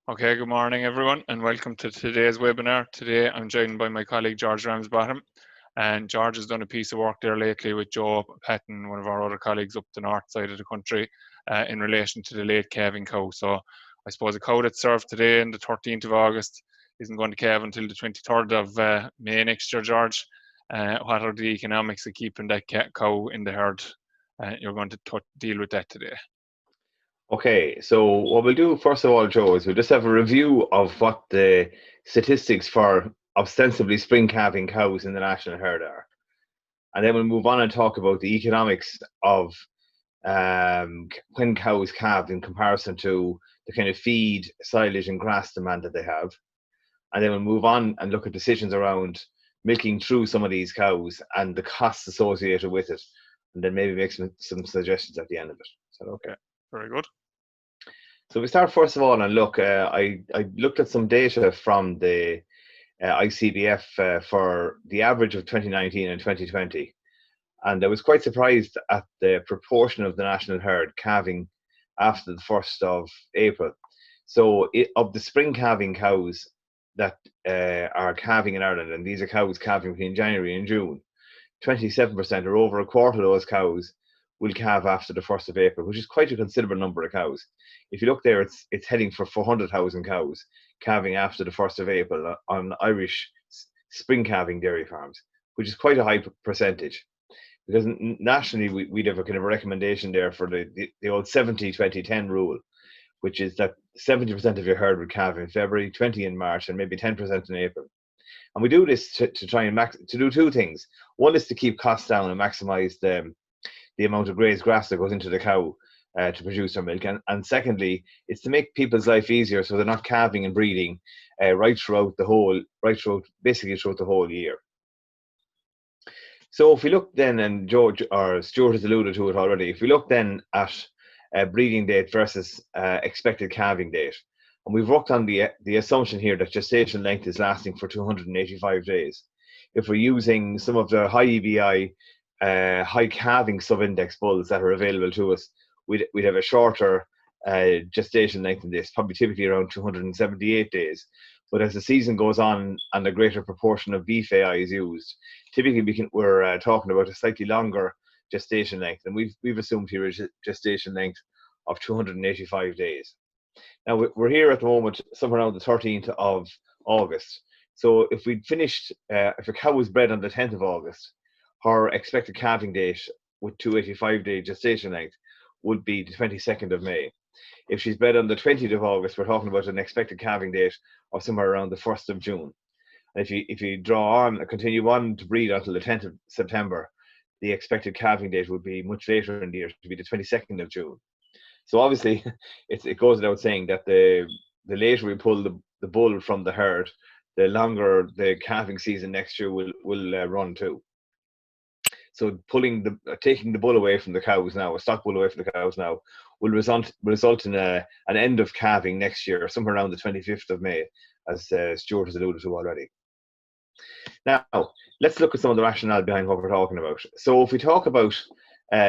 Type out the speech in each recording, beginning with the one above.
Okay, good morning everyone and welcome to today's webinar. Today I'm joined by my colleague George Ramsbottom, and George has done a piece of work there lately with Joe Patton, one of our other colleagues up the north side of the country, in relation to the late calving cow. So I suppose a cow that's served today on the 13th of August isn't going to calve until the 23rd of May next year, George. What are the economics of keeping that cow in the herd? You're going to deal with that today. Okay, so what we'll do first of all, Joe, is we'll just have a review of what the statistics for ostensibly spring calving cows in the national herd are. And then we'll move on and talk about the economics of when cows calve in comparison to the kind of feed, silage, and grass demand that they have. And then we'll move on and look at decisions around milking through some of these cows and the costs associated with it. And then maybe make some suggestions at the end of it. Is that okay? Okay, very good. So we start first of all and look. I looked at some data from the ICBF for the average of 2019 and 2020, and I was quite surprised at the proportion of the national herd calving after the 1st of April. So of the spring calving cows that are calving in Ireland, and these are cows calving between January and June, 27% or over a quarter of those cows will calve after the 1st of April, which is quite a considerable number of cows. If you look there, it's heading for 400,000 cows calving after the 1st of April on Irish spring calving dairy farms, which is quite a high percentage. Because nationally, we'd have a kind of a recommendation there for the old 70-20-10 rule, which is that 70% of your herd would calve in February, 20 in March, and maybe 10% in April. And we do this to try and to do two things. One is to keep costs down and maximise the amount of grazed grass that goes into the cow to produce their milk, and secondly, it's to make people's life easier so they're not calving and breeding right throughout basically throughout the whole year. So if we look then, and George or Stuart has alluded to it already, if we look then at breeding date versus expected calving date, and we've worked on the assumption here that gestation length is lasting for 285 days. If we're using some of the high EBI, high calving sub-index bulls that are available to us, we'd have a shorter gestation length than this, probably typically around 278 days. But as the season goes on and a greater proportion of beef AI is used, typically we're talking about a slightly longer gestation length, and we've assumed here a gestation length of 285 days. Now we're here at the moment somewhere around the 13th of August. So if we'd finished, if a cow was bred on the 10th of August, her expected calving date with 285-day gestation length would be the 22nd of May. If she's bred on the 20th of August, we're talking about an expected calving date of somewhere around the 1st of June. And if you draw on, continue on to breed until the 10th of September, the expected calving date would be much later in the year, to be the 22nd of June. So obviously, it goes without saying that the later we pull the bull from the herd, the longer the calving season next year will run too. So taking the bull away from the cows now, a stock bull away from the cows now, will result in an end of calving next year, somewhere around the 25th of May, as Stuart has alluded to already. Now, let's look at some of the rationale behind what we're talking about. So if we talk about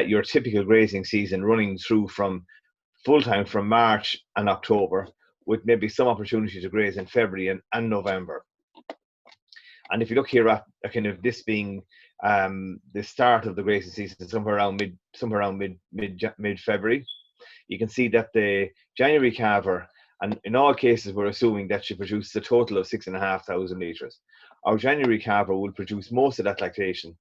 your typical grazing season running through from full-time from March and October, with maybe some opportunity to graze in February and November. And if you look here at kind of this being the start of the grazing season, somewhere around mid-February, you can see that the January calver, and in all cases we're assuming that she produces a total of 6,500 litres. Our January calver will produce most of that lactation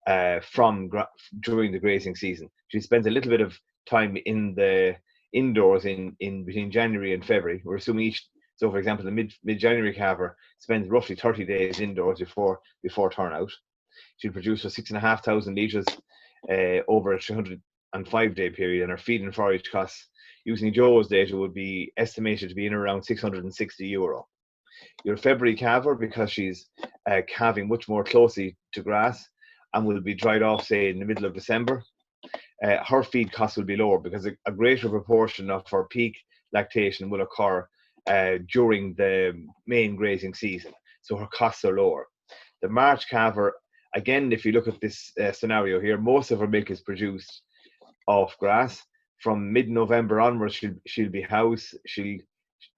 during the grazing season. She spends a little bit of time indoors in between January and February. We're assuming so for example, the mid-January calver spends roughly 30 days indoors before turnout. She'll produce for 6,500 litres over a 305-day period, and her feed and forage costs, using Joe's data, would be estimated to be in around €660. Your February calver, because she's calving much more closely to grass and will be dried off, say, in the middle of December, her feed costs will be lower because a greater proportion of her peak lactation will occur during the main grazing season, so her costs are lower. The March calver, again, if you look at this scenario here, most of her milk is produced off grass. From mid-November onwards, she'll be house. She'll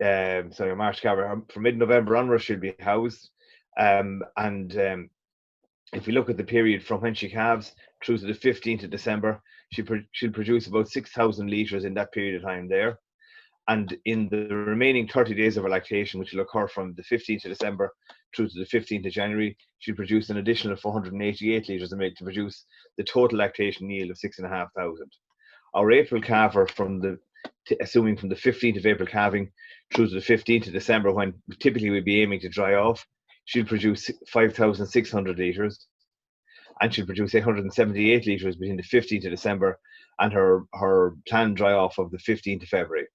sorry, March calver, from mid-November onwards she'll be housed. If we look at the period from when she calves through to the 15th of December, she'll produce about 6,000 litres in that period of time there. And in the remaining 30 days of her lactation, which will occur from the 15th of December through to the 15th of January, she'll produce an additional 488 litres of milk to produce the total lactation yield of 6,500. Our April calver, assuming from the 15th of April calving through to the 15th of December, when typically we'd be aiming to dry off, she'll produce 5,600 litres, and she'll produce 878 litres between the 15th of December and her planned dry off of the 15th of February.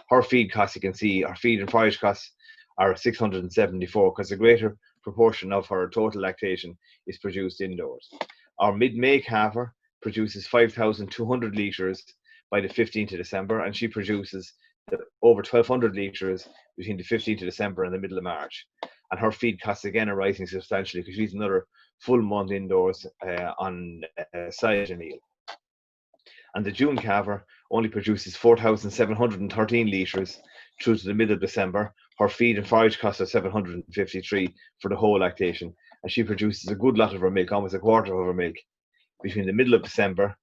Her feed costs, you can see, our feed and forage costs are 674 because a greater proportion of her total lactation is produced indoors. Our mid-May calver produces 5,200 litres by the 15th of December, and she produces over 1,200 litres between the 15th of December and the middle of March. And her feed costs again are rising substantially because she's another full month indoors on silage and meal. And the June calver only produces 4,713 litres through to the middle of December. Her feed and forage costs are 753 for the whole lactation, and she produces a good lot of her milk, almost a quarter of her milk, between the middle of December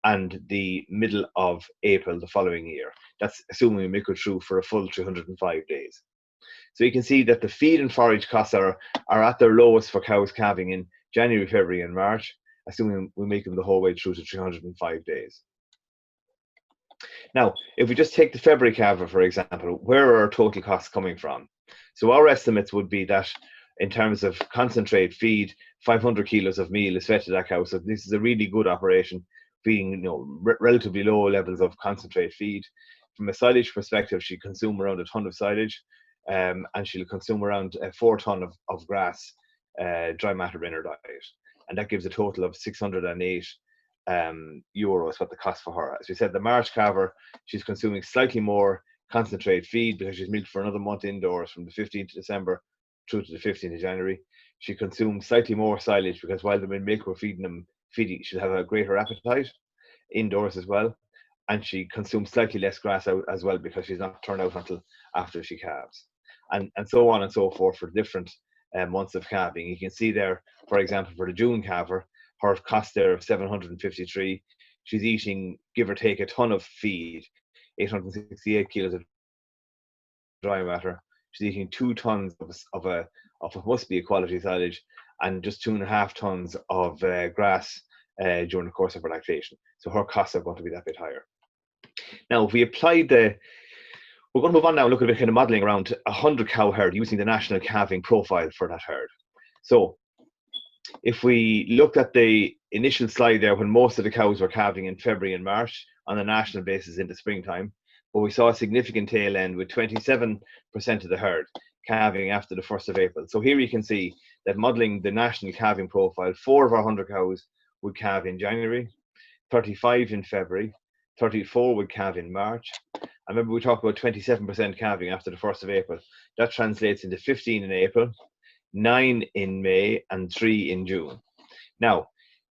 and the middle of April the following year. That's assuming we make her through for a full 305 days. So you can see that the feed and forage costs are at their lowest for cows calving in January, February and March, assuming we make them the whole way through to 305 days. Now, if we just take the February calver, for example, where are our total costs coming from? So our estimates would be that in terms of concentrate feed, 500 kilos of meal is fed to that cow. So this is a really good operation, feeding relatively low levels of concentrate feed. From a silage perspective, she consumes around a ton of silage, and she'll consume around 4 ton of grass, dry matter in her diet. And that gives a total of 608 euros what the cost for her. As we said, the March calver, she's consuming slightly more concentrate feed because she's milked for another month indoors from the 15th of December through to the 15th of January. She consumes slightly more silage because while they're in milk, we're feeding them, she'll have a greater appetite indoors as well. And she consumes slightly less grass out as well because she's not turned out until after she calves. And so on and so forth for different months of calving. You can see there, for example, for the June calver, her cost there of 753. She's eating, give or take, a ton of feed, 868 kilos of dry matter. She's eating 2 tons of what must be a quality silage, and just 2.5 tons of grass during the course of her lactation. So her costs are going to be that bit higher. Now, if we apply we're going to move on now and look at a bit kind of modelling around a 100 cow herd using the national calving profile for that herd. So if we looked at the initial slide there when most of the cows were calving in February and March on a national basis into springtime, but we saw a significant tail end with 27% of the herd calving after the 1st of April. So here you can see that modelling the national calving profile, 4 of our 100 cows would calve in January, 35 in February, 34 would calve in March. I remember we talked about 27% calving after the 1st of April. That translates into 15 in April, 9 in May, and 3 in June. Now,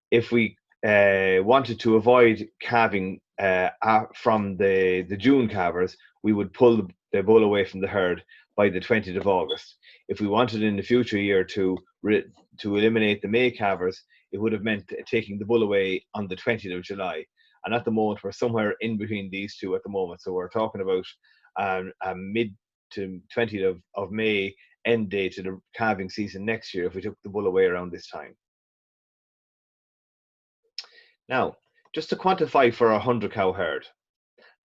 if we wanted to avoid calving from the June calvers, we would pull the bull away from the herd by the 20th of August. If we wanted in the future year to eliminate the May calvers, it would have meant taking the bull away on the 20th of July. And at the moment, we're somewhere in between these two at the moment. So we're talking about a mid to 20th of May end date to the calving season next year if we took the bull away around this time. Now, just to quantify for a 100 cow herd,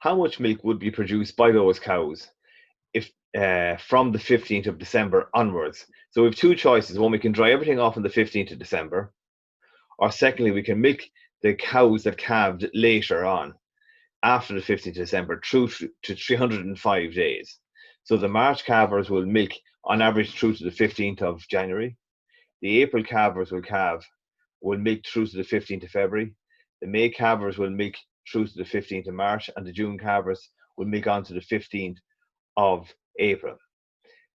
how much milk would be produced by those cows if from the 15th of December onwards? So we have 2 choices. One, we can dry everything off on the 15th of December, or secondly, we can milk the cows that calved later on after the 15th of December through to 305 days. So the March calvers will milk on average through to the 15th of January. The April calvers will milk through to the 15th of February. The May calvers will milk through to the 15th of March, and the June calvers will milk on to the 15th of April.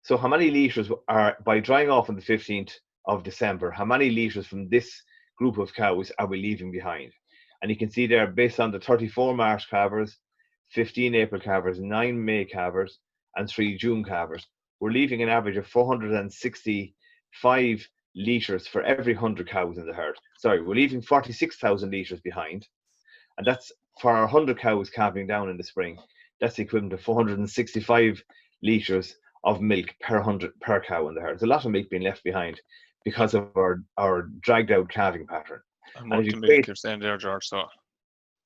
So how many litres are, by drying off on the 15th of December, how many litres from this group of cows are we leaving behind? And you can see there, based on the 34 March calvers, 15 April calvers, 9 May calvers, and 3 June calvers, we're leaving an average of 465 litres for every 100 cows in the herd. Sorry, we're leaving 46,000 litres behind, and that's for our 100 cows calving down in the spring. That's the equivalent of 465 litres of milk per cow in the herd. There's a lot of milk being left behind because of our dragged out calving pattern. A And if month you of milk, create, you're saying there, George. So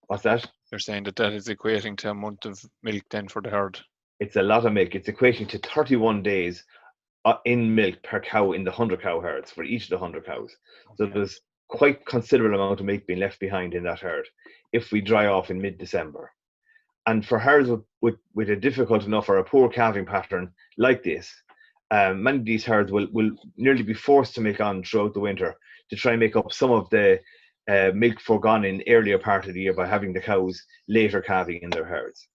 what's that? you're saying that is equating to a month of milk then for the herd. It's a lot of milk. It's equating to 31 days in milk per cow in the 100 cow herds for each of the 100 cows. So Okay. there's quite considerable amount of milk being left behind in that herd if we dry off in mid-December. And for herds with a difficult enough or a poor calving pattern like this, many of these herds will nearly be forced to milk on throughout the winter to try and make up some of the milk forgone in earlier part of the year by having the cows later calving in their herds.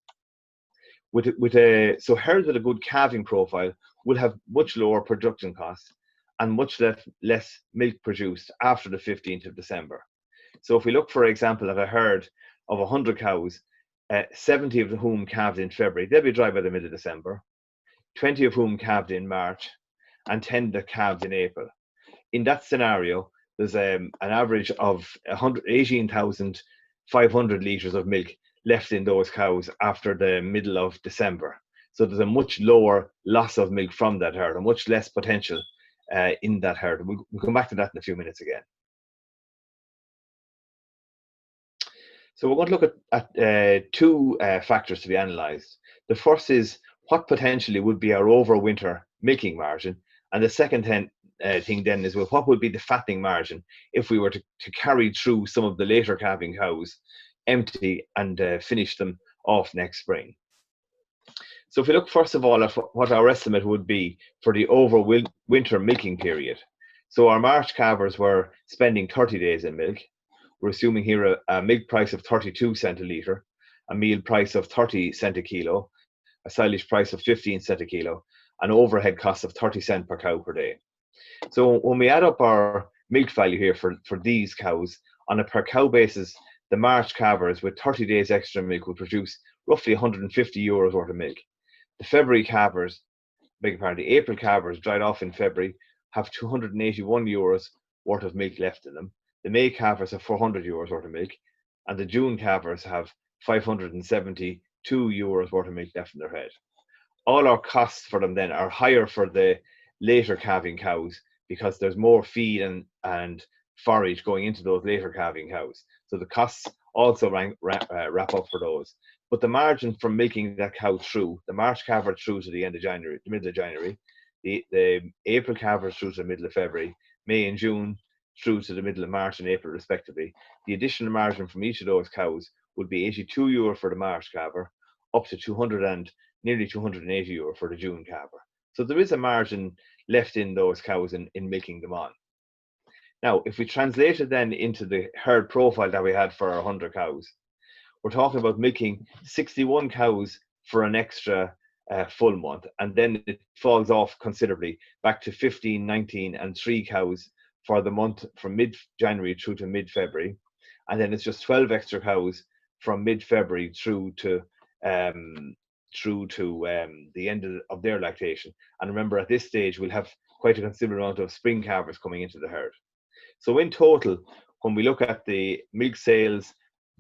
So herds with a good calving profile will have much lower production costs and much less milk produced after the 15th of December. So if we look, for example, at a herd of 100 cows, 70 of whom calved in February, they'll be dry by the middle of December, 20 of whom calved in March, and 10 that calved in April. In that scenario, there's an average of 18,500 litres of milk left in those cows after the middle of December. So there's a much lower loss of milk from that herd, and much less potential in that herd. We'll come back to that in a few minutes again. So we're going to look at two factors to be analysed. The first is what potentially would be our overwinter milking margin, and the second thing then is, well, what would be the fattening margin if we were to carry through some of the later calving cows empty and finish them off next spring. So if we look first of all at what our estimate would be for the overwinter milking period. So our March calvers were spending 30 days in milk. We're assuming here a milk price of 32 cent a litre, a meal price of 30 cent a kilo, a silage price of 15 cent a kilo, and overhead costs of 30 cent per cow per day. So when we add up our milk value here for these cows, on a per cow basis, the March calvers with 30 days extra milk will produce roughly 150 euros worth of milk. The February calvers, the April calvers dried off in February have 281 euros worth of milk left in them. The May calvers have 400 euros worth of milk, and the June calvers have 572 euros worth of milk left in their head. All our costs for them then are higher for the later calving cows because there's more feed and forage going into those later calving cows. So the costs also wrap up for those. But the margin from milking that cow through, the March calver through to the end of January, the middle of January, the April calvers through to the middle of February, May and June through to the middle of March and April respectively, the additional margin from each of those cows would be 82 euro for the March calver, up to nearly 280 euro for the June calver. So there is a margin left in those cows in milking them on. Now, if we translate it then into the herd profile that we had for our 100 cows, we're talking about milking 61 cows for an extra full month, and then it falls off considerably back to 15, 19, and 3 cows for the month from mid-January through to mid-February, and then it's just 12 extra cows from mid-February through to the end of their lactation. And remember, at this stage, we'll have quite a considerable amount of spring calvers coming into the herd. So in total, when we look at the milk sales,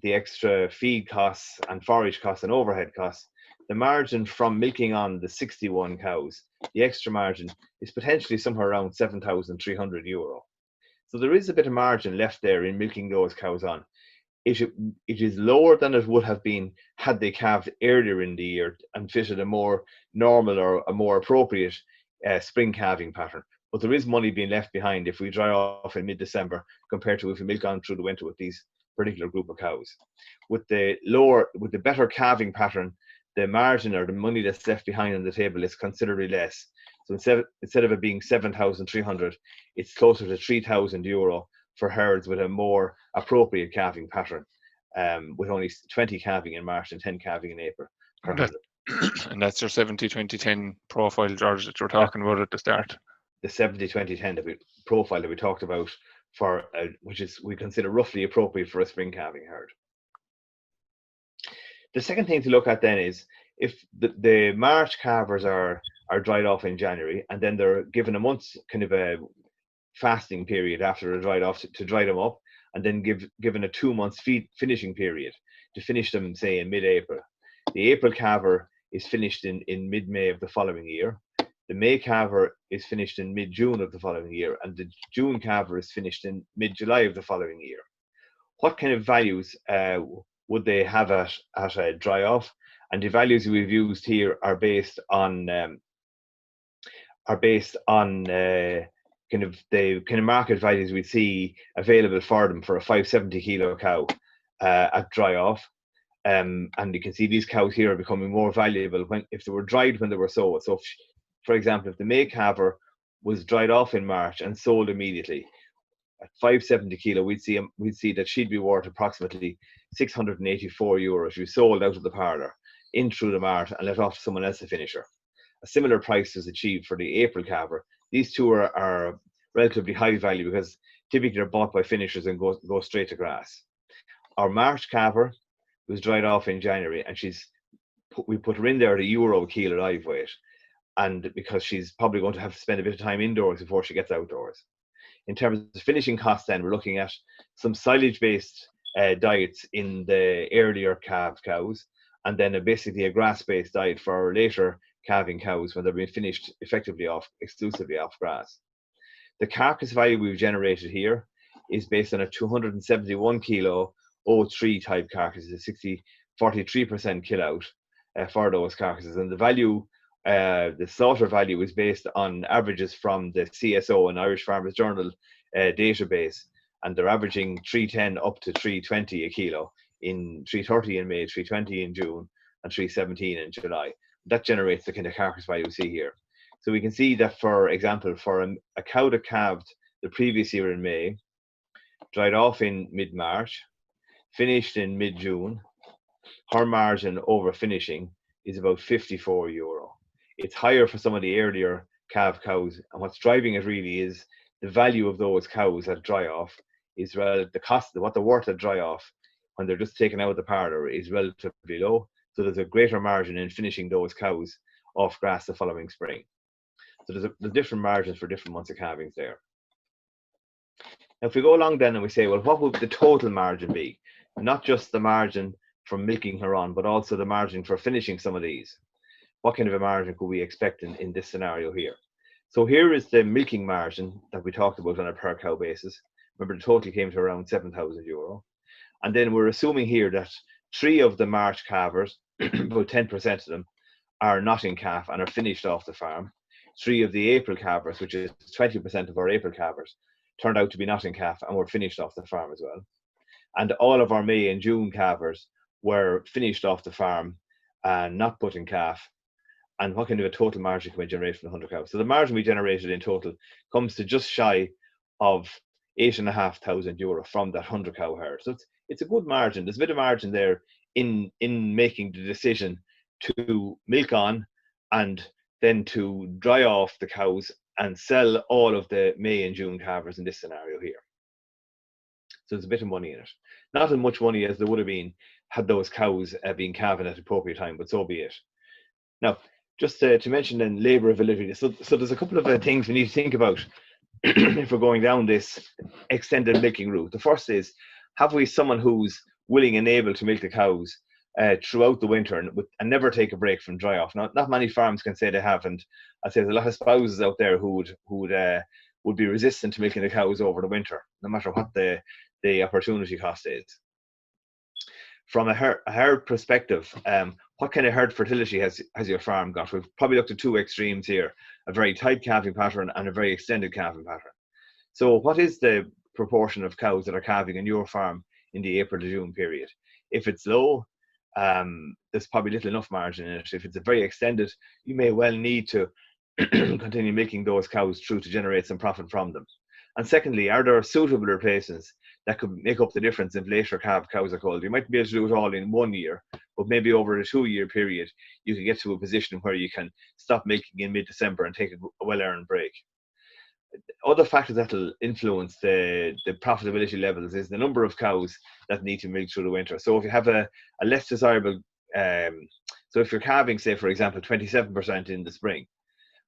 the extra feed costs and forage costs and overhead costs, the margin from milking on the 61 cows, the extra margin is potentially somewhere around 7,300 euro. So there is a bit of margin left there in milking those cows on. It is lower than it would have been had they calved earlier in the year and fitted a more normal or a more appropriate spring calving pattern. But there is money being left behind if we dry off in mid-December compared to if we milk on through the winter with these particular group of cows. With the better calving pattern, the margin or the money that's left behind on the table is considerably less. So instead of it being 7,300, it's closer to 3,000 euro for herds with a more appropriate calving pattern, with only 20 calving in March and 10 calving in April. And that's your 70-20-10 profile, George, that you were talking about at the start. The 70-20-10 profile that we talked about for which is we consider roughly appropriate for a spring calving herd. The second thing to look at then is if the March calvers are dried off in January, and then they're given a month's kind of a fasting period after they're dried off to dry them up, and then given a 2 months finishing period to finish them, say in mid-April. The April calver is finished in mid-May of the following year. The May calver is finished in mid-June of the following year, and the June calver is finished in mid-July of the following year. What kind of values would they have at a dry off? And the values we've used here are based on kind of the kind of market values we see available for them for a 570 kilo cow at dry off. And you can see these cows here are becoming more valuable if they were dried when they were sold. So, for example, if the May calver was dried off in March and sold immediately at 570 kilo, we'd see that she'd be worth approximately 684 euros. You sold out of the parlour in through the mart and let off someone else to finish her. A similar price was achieved for the April calver. These two are relatively high value because typically they're bought by finishers and go straight to grass. Our March calver was dried off in January, and we put her in there at €1 a kilo live weight, and because she's probably going to have to spend a bit of time indoors before she gets outdoors. In terms of finishing costs, then we're looking at some silage-based diets in the earlier calved cows, and then basically a grass-based diet for our later calving cows when they're being finished effectively exclusively off grass. The carcass value we've generated here is based on a 271 kilo O3 type carcasses, 43% kill out for those carcasses, and the value, the slaughter value, is based on averages from the CSO and Irish Farmers Journal database, and they're averaging 310 up to 320 a kilo, in 330 in May, 320 in June, and 317 in July. That generates the kind of carcass value we see here. So we can see that, for example, for a cow that calved the previous year in May, dried off in mid-March, finished in mid-June, her margin over finishing is about €54. It's higher for some of the earlier calved cows, and what's driving it really is the value of those cows at dry off is the cost, what they're worth at dry off when they're just taken out of the parlour is relatively low. So there's a greater margin in finishing those cows off grass the following spring. So there's different margins for different months of calvings there. Now, if we go along then and we say, well, what would the total margin be? Not just the margin from milking her on, but also the margin for finishing some of these. What kind of a margin could we expect in this scenario here? So here is the milking margin that we talked about on a per cow basis. Remember, the total came to around €7,000. And then we're assuming here that 3 of the March calvers, about 10% of them, are not in calf and are finished off the farm. 3 of the April calvers, which is 20% of our April calvers, turned out to be not in calf and were finished off the farm as well. And all of our May and June calvers were finished off the farm and not put in calf. And what kind of a total margin can we generate from the 100 cows? So the margin we generated in total comes to just shy of €8,500 from that 100 cow herd. So it's a good margin. There's a bit of margin there in making the decision to milk on and then to dry off the cows and sell all of the May and June calvers in this scenario here. So there's a bit of money in it. Not as much money as there would have been had those cows been calving at the appropriate time, but so be it. Now, just to mention then labour availability. So there's a couple of things we need to think about if we're going down this extended milking route. The first is, have we someone who's willing and able to milk the cows throughout the winter and never take a break from dry off? Not many farms can say they have, and I'd say there's a lot of spouses out there who would be resistant to milking the cows over the winter, no matter what the opportunity cost is. From a herd perspective, what kind of herd fertility has your farm got? We've probably looked at two extremes here, a very tight calving pattern and a very extended calving pattern. So what is the proportion of cows that are calving in your farm in the April to June period? If it's low, there's probably little enough margin in it. If it's a very extended, you may well need to continue milking those cows through to generate some profit from them. And secondly, are there suitable replacements that could make up the difference if later calved cows are culled? You might be able to do it all in 1 year, but maybe over a 2-year period, you can get to a position where you can stop milking in mid-December and take a well-earned break. Other factors that will influence the profitability levels is the number of cows that need to milk through the winter. So if you have a less desirable So if you're calving, say for example, 27% in the spring,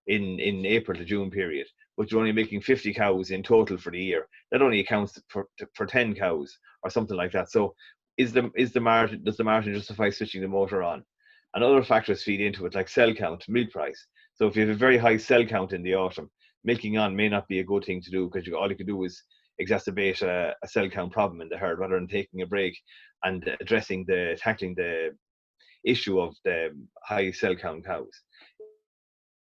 in April to June period, but you're only making 50 cows in total for the year, that only accounts for 10 cows or something like that. So is the margin does the margin justify switching the motor on? And other factors feed into it, like cell count, milk price. So if you have a very high cell count in the autumn, milking on may not be a good thing to do, because all you can do is exacerbate a cell count problem in the herd, rather than taking a break and tackling the issue of the high cell count cows.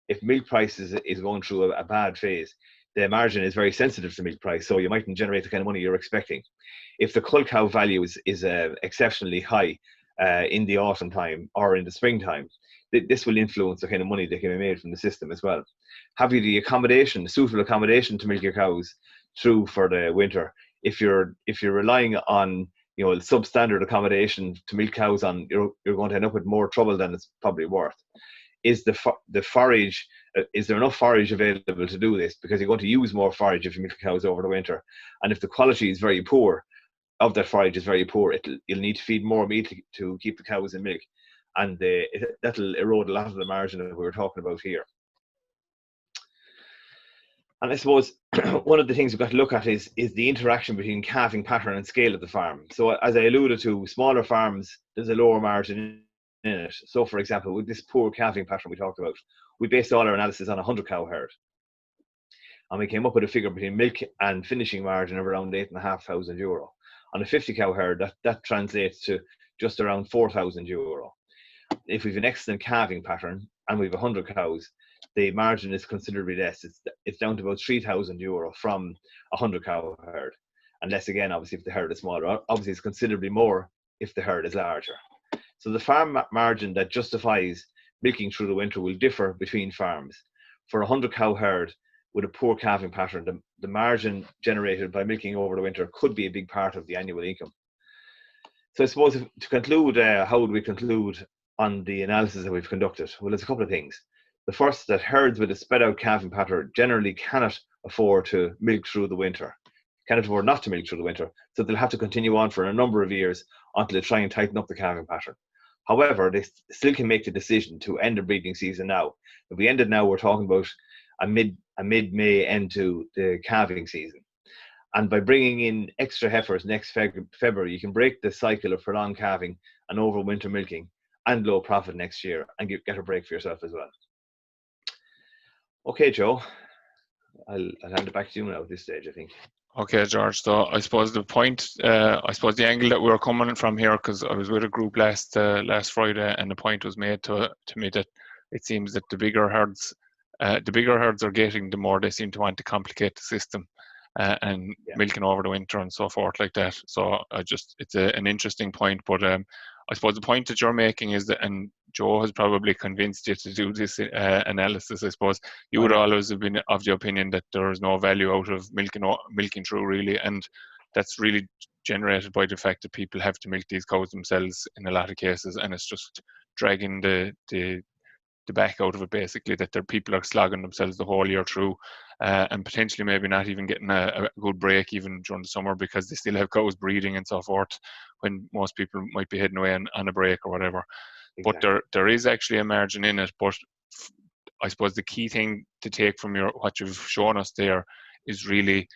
If milk price is going through a bad phase, the margin is very sensitive to milk price, so you mightn't generate the kind of money you're expecting. If the cull cow value is exceptionally high in the autumn time or in the springtime, this will influence the kind of money that can be made from the system as well. Have you the suitable accommodation to milk your cows through for the winter? If you're relying on substandard accommodation to milk cows on, you're going to end up with more trouble than it's probably worth. Is the forage, is there enough forage available to do this? Because you're going to use more forage if you milk cows over the winter. And if the quality is very poor, of that forage is very poor, you'll need to feed more meat to keep the cows in milk. And that'll erode a lot of the margin that we were talking about here. And I suppose one of the things we've got to look at is the interaction between calving pattern and scale of the farm. So as I alluded to, smaller farms, there's a lower margin in it. So for example, with this poor calving pattern we talked about, we based all our analysis on a 100 cow herd. And we came up with a figure between milk and finishing margin of around €8,500. On a 50 cow herd, that translates to just around €4,000. If we've an excellent calving pattern and we've 100 cows, the margin is considerably less. It's down to about €3,000 from a 100 cow herd. And less again, obviously, if the herd is smaller. Obviously, it's considerably more if the herd is larger. So the farm margin that justifies milking through the winter will differ between farms. For a 100 cow herd with a poor calving pattern, the margin generated by milking over the winter could be a big part of the annual income. So I suppose to conclude, how would we conclude on the analysis that we've conducted? Well, there's a couple of things. The first, that herds with a spread out calving pattern generally cannot afford to milk through the winter, cannot afford not to milk through the winter. So they'll have to continue on for a number of years until they try and tighten up the calving pattern. However, they still can make the decision to end the breeding season now. If we end it now, we're talking about a mid-May end to the calving season. And by bringing in extra heifers next February, you can break the cycle of prolonged calving and overwinter milking and low profit next year, and get a break for yourself as well. Okay, Joe, I'll hand it back to you now at this stage, I think. Okay, George. So I suppose the angle that we were coming from here, because I was with a group last Friday, and the point was made to me that it seems that the bigger herds are getting, the more they seem to want to complicate the system, and milking over the winter and so forth like that. So it's an interesting point, but I suppose the point that you're making is that, and Joe has probably convinced you to do this analysis. I suppose you would always have been of the opinion that there is no value out of milking through, really, and that's really generated by the fact that people have to milk these cows themselves in a lot of cases, and it's just dragging the back out of it, basically, that their people are slogging themselves the whole year through, and potentially maybe not even getting a good break even during the summer, because they still have cows breeding and so forth, when most people might be heading away on a break or whatever. Exactly. But there is actually a margin in it. But I suppose the key thing to take from what you've shown us there is really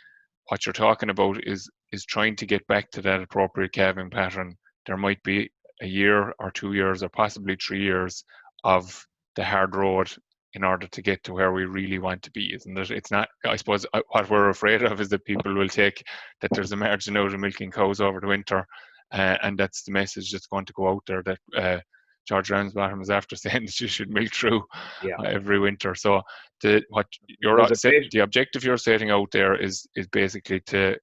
what you're talking about is trying to get back to that appropriate calving pattern. There might be a year or 2 years or possibly 3 years of the hard road in order to get to where we really want to be, isn't it? It's not, I suppose, what we're afraid of is that people will take that there's a margin out of milking cows over the winter, and that's the message that's going to go out there, that George Ramsbottom is after saying that you should milk through every winter. So the objective you're setting out there is basically to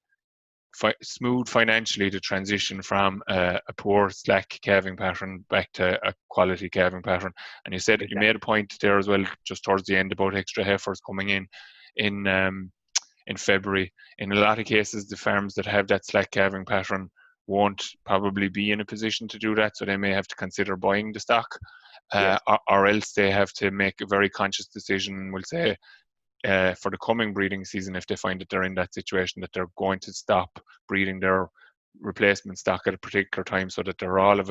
smooth financially the transition from a poor slack calving pattern back to a quality calving pattern. And you said, you made a point there as well just towards the end about extra heifers coming in February. In a lot of cases, the farms that have that slack calving pattern won't probably be in a position to do that, so they may have to consider buying the stock, or else they have to make a very conscious decision, we'll say, for the coming breeding season, if they find that they're in that situation, that they're going to stop breeding their replacement stock at a particular time, so that they're all of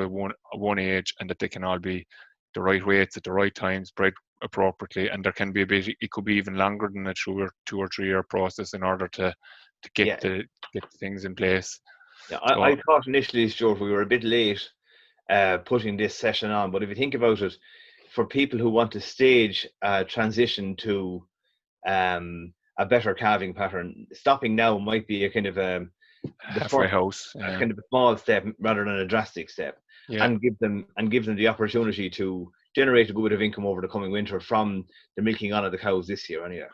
one age and that they can all be the right weights at the right times, bred appropriately, and there can be it could be even longer than a 2 or 3 year process in order to get Yeah, the things in place. yeah. So I thought initially, Stuart, we were a bit late putting this session on, but if you think about it, for people who want to stage transition to a better calving pattern, stopping now might be a kind of the halfway first house, kind of a small step rather than a drastic step, yeah. and give them the opportunity to generate a good bit of income over the coming winter from the milking on of the cows this year. Anyway,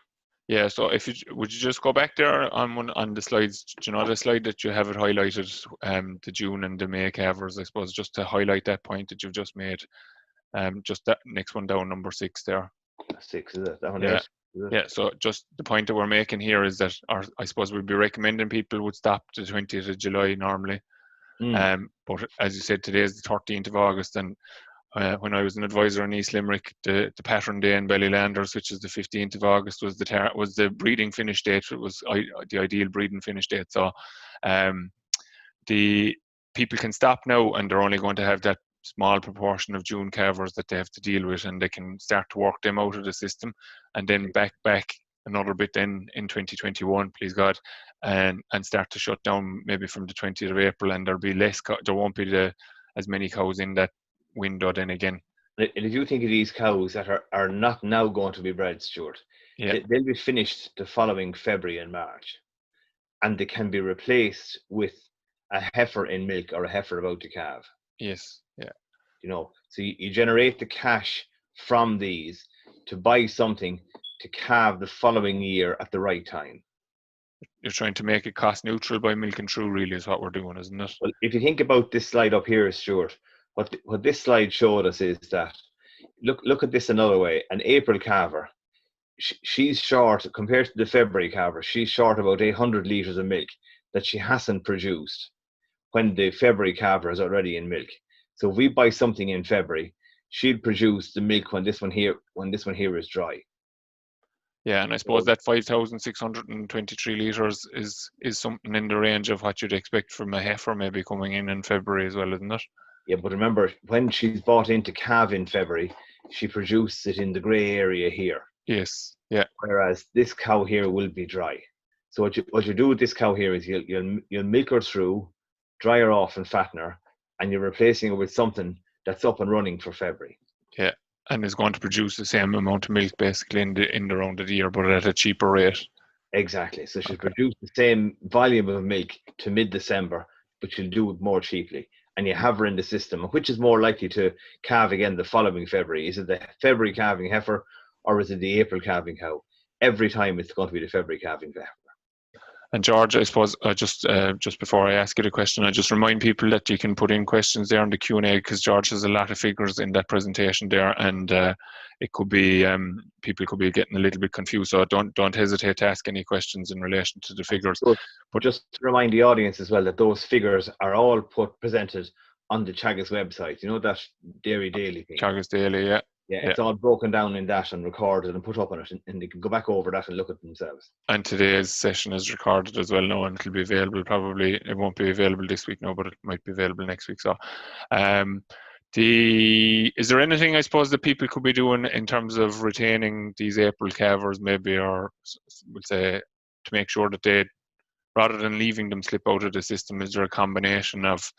Yeah, so if you would you just go back there on the slides? Do you know the slide that you have it highlighted, the June and the May calvers, I suppose, just to highlight that point that you've just made. Just that next one down, number 6 there. 6 is it? That one there. Yeah, Is it? yeah. So just the point that we're making here is that, I suppose we'd be recommending people would stop the 20th of July normally. But as you said, today is the 13th of August, and when I was an advisor in East Limerick, the pattern day in Ballylanders, which is the 15th of August, was the breeding finish date. It was the ideal breeding finish date. So the people can stop now, and they're only going to have that small proportion of June calvers that they have to deal with, and they can start to work them out of the system, and then back another bit then in 2021, please God, and start to shut down maybe from the 20th of April, and there'll be there won't be as many cows in that window then again. And if you think of these cows that are not now going to be bred, Stuart, Yeah. they'll be finished the following February and March, and they can be replaced with a heifer in milk or a heifer about to calve. Yes. Yeah. So you generate the cash from these to buy something to calve the following year at the right time. You're trying to make it cost neutral by milking through, really, is what we're doing, isn't it? Well, if you think about this slide up here, Stuart, what this slide showed us is that look at this another way. An April calver, she's short compared to the February calver. She's short about 800 litres of milk that she hasn't produced when the February calver is already in milk. So if we buy something in February, she'll produce the milk when this one here is dry. Yeah, and I suppose that 5,623 litres is something in the range of what you'd expect from a heifer maybe coming in February as well, isn't it? Yeah, but remember, when she's bought into calve in February, she produces it in the grey area here. Yes, yeah. Whereas this cow here will be dry. So what you do with this cow here is you'll milk her through, dry her off and fatten her, and you're replacing her with something that's up and running for February. Yeah, and is going to produce the same amount of milk basically in the round of the year, but at a cheaper rate. Exactly. So she'll produce the same volume of milk to mid-December, but she'll do it more cheaply. And you have her in the system, which is more likely to calve again the following February? Is it the February calving heifer, or is it the April calving cow? Every time it's going to be the February calving heifer. And George, I suppose just before I ask you the question, I just remind people that you can put in questions there in the Q&A, because George has a lot of figures in that presentation there, and it could be people could be getting a little bit confused. So don't hesitate to ask any questions in relation to the figures. But just to remind the audience as well that those figures are all presented on the Teagasc website. You know that Dairy Daily thing. Teagasc Daily, yeah. Yeah, it's all broken down in that and recorded and put up on it, and they can go back over that and look at themselves. And today's session is recorded as well now, and it'll be available probably. It won't be available this week now, but it might be available next week. So, is there anything, I suppose, that people could be doing in terms of retaining these April calvers, maybe, or we'll say to make sure that they, rather than leaving them slip out of the system, is there a combination of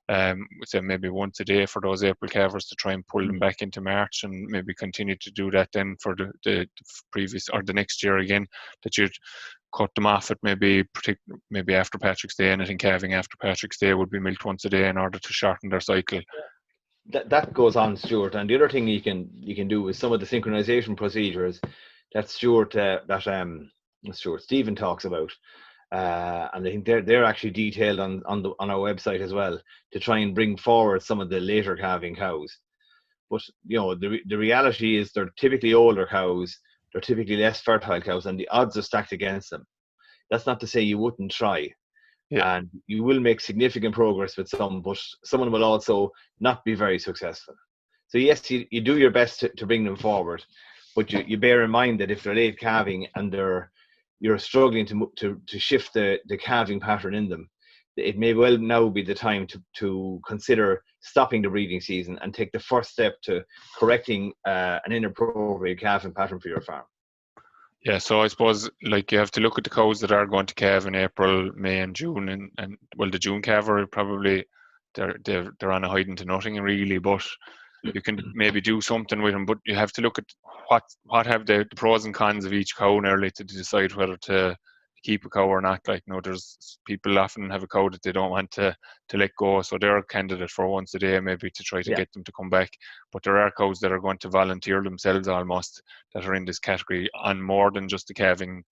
we'd say maybe once a day for those April calvers to try and pull them back into March, and maybe continue to do that then for the previous or the next year again, that you'd cut them off at maybe after Patrick's Day. Anything calving after Patrick's Day would be milked once a day in order to shorten their cycle. That goes on, Stuart. And the other thing you can do is some of the synchronization procedures that Stuart Stephen talks about. And I think they're actually detailed on our website as well, to try and bring forward some of the later calving cows. But the reality is they're typically older cows, they're typically less fertile cows, and the odds are stacked against them. That's not to say you wouldn't try. Yeah. And you will make significant progress with some, but someone will also not be very successful. So yes, you do your best to bring them forward, but you bear in mind that if they're late calving and you're struggling to shift the calving pattern in them, it may well now be the time to consider stopping the breeding season and take the first step to correcting an inappropriate calving pattern for your farm. Yeah, so I suppose like you have to look at the cows that are going to calve in April, May, and June, and well, the June calver probably they're on a hiding to nothing really, but you can maybe do something with them. But you have to look at what have the pros and cons of each cow nearly to decide whether to keep a cow or not. Like, there's people often have a cow that they don't want to let go, so they're a candidate for once a day maybe to try to Yeah. get them to come back. But there are cows that are going to volunteer themselves almost, that are in this category on more than just the calving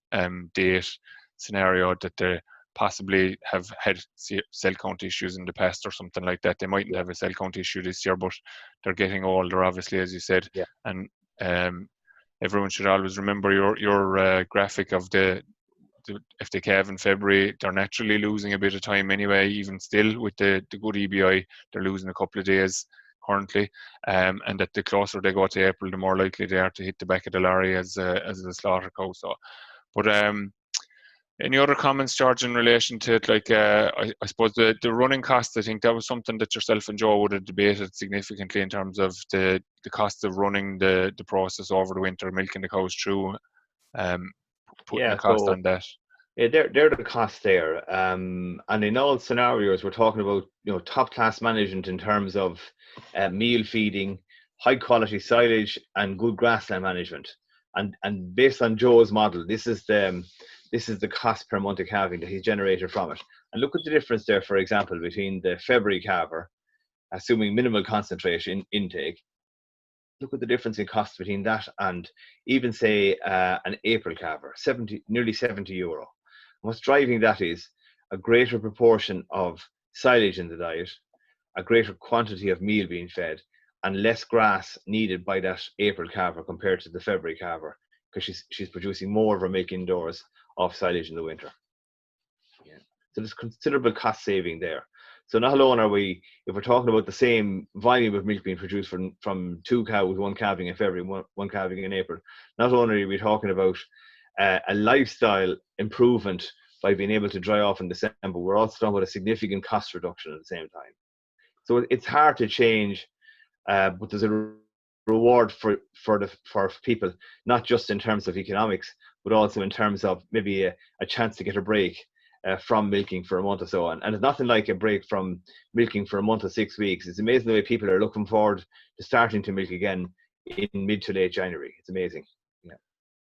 date scenario, that they possibly have had cell count issues in the past or something like that. They mightn't have a cell count issue this year, but they're getting older, obviously, as you said. Yeah. And everyone should always remember your graphic of if they calve in February, they're naturally losing a bit of time anyway. Even still, with the good EBI, they're losing a couple of days currently, and that the closer they go to April, the more likely they are to hit the back of the lorry as a slaughter cow. So, but any other comments, George, in relation to it? Like, I suppose the running costs, I think that was something that yourself and Joe would have debated significantly in terms of the cost of running the process over the winter, milking the cows through, putting a cost So on that. they're the costs there. And in all scenarios, we're talking about top class management in terms of meal feeding, high quality silage, and good grassland management. And based on Joe's model, this is the cost per month of calving that he's generated from it. And look at the difference there, for example, between the February calver, assuming minimal concentration intake. Look at the difference in cost between that and even say an April calver, nearly €70. And what's driving that is a greater proportion of silage in the diet, a greater quantity of meal being fed, and less grass needed by that April calver compared to the February calver, because she's producing more of her milk indoors off silage in the winter. Yeah. So there's considerable cost saving there. So not alone are we, if we're talking about the same volume of milk being produced from two cows, one calving in February, one calving in April, not only are we talking about a lifestyle improvement by being able to dry off in December, we're also talking about a significant cost reduction at the same time. So it's hard to change, but there's a reward for people, not just in terms of economics, but also in terms of maybe a chance to get a break from milking for a month or so. And it's nothing like a break from milking for a month or 6 weeks. It's amazing the way people are looking forward to starting to milk again in mid to late January. It's amazing.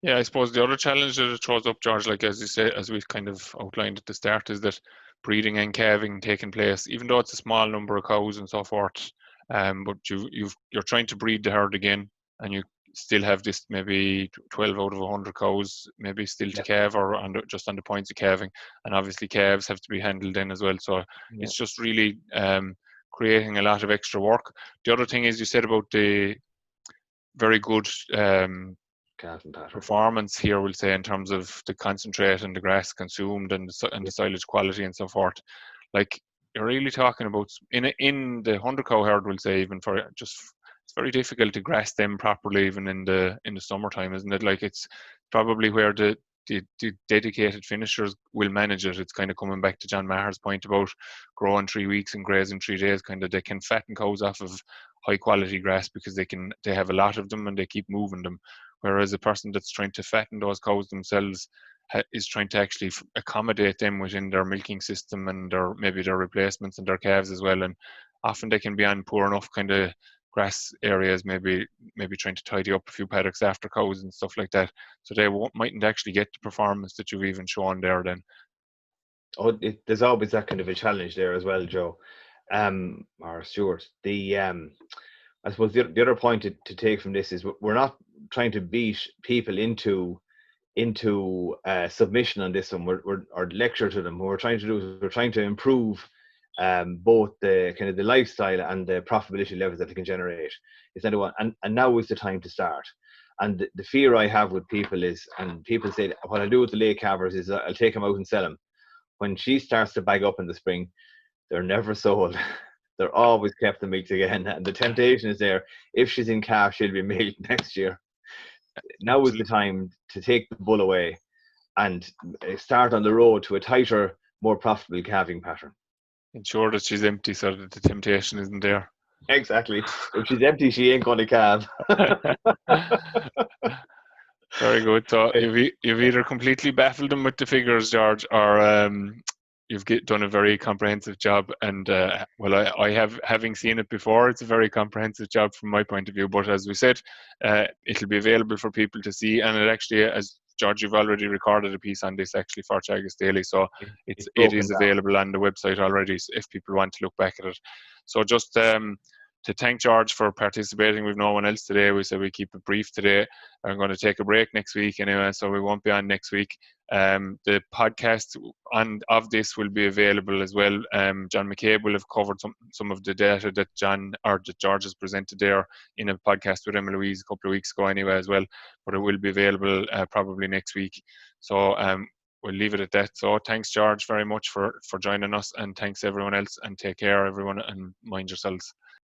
Yeah, I suppose the other challenge that it throws up, George, like as you say, as we've kind of outlined at the start, is that breeding and calving taking place, even though it's a small number of cows and so forth, but you're trying to breed the herd again, and you still have this maybe 12 out of 100 cows maybe still to calve, or just on the points of calving, and obviously calves have to be handled then as well. So it's just really creating a lot of extra work. The other thing is, you said about the very good performance here, we'll say, in terms of the concentrate and the grass consumed and the silage quality and so forth. Like, you're really talking about in the 100 cow herd, we'll say, even for just, it's very difficult to grass them properly even in the summertime, isn't it? Like, it's probably where the dedicated finishers will manage it. It's kind of coming back to John Maher's point about growing 3 weeks and grazing 3 days. Kind of, they can fatten cows off of high quality grass because they have a lot of them and they keep moving them. Whereas a person that's trying to fatten those cows themselves is trying to actually accommodate them within their milking system and maybe their replacements and their calves as well. And often they can be on poor enough kind of grass areas, maybe trying to tidy up a few paddocks after cows and stuff like that. So they mightn't actually get the performance that you've even shown there then. There's always that kind of a challenge there as well, Joe, or Stuart. I suppose the other point to take from this is we're not trying to beat people into submission on this one. Or lecture to them. What we're trying to do is we're trying to improve both the kind of the lifestyle and the profitability levels that they can generate. It's not one, and now is the time to start. And the fear I have with people is, and people say, what I'll do with the late calvers is I'll take them out and sell them. When she starts to bag up in the spring, they're never sold. They're always kept in milk again, and the temptation is there. If she's in calf, she'll be milked next year. Now is the time to take the bull away and start on the road to a tighter, more profitable calving pattern. Ensure that she's empty so that the temptation isn't there. Exactly. If she's empty, she ain't going to calve. Very good. So you've either completely baffled them with the figures, George, or done a very comprehensive job. And well, I have, having seen it before, it's a very comprehensive job from my point of view. But as we said, it'll be available for people to see, and it actually, as George, you've already recorded a piece on this actually for Teagasc Daily, so It's it broken is down. available on the website already if people want to look back at it. So just to thank George for participating with no one else today. We said we keep it brief today. I'm going to take a break next week anyway, so we won't be on next week. The podcast of this will be available as well. John McCabe will have covered some of the data that George has presented there in a podcast with Emma Louise a couple of weeks ago anyway as well. But it will be available probably next week. So we'll leave it at that. So thanks, George, very much for joining us, and thanks everyone else, and take care, everyone, and mind yourselves.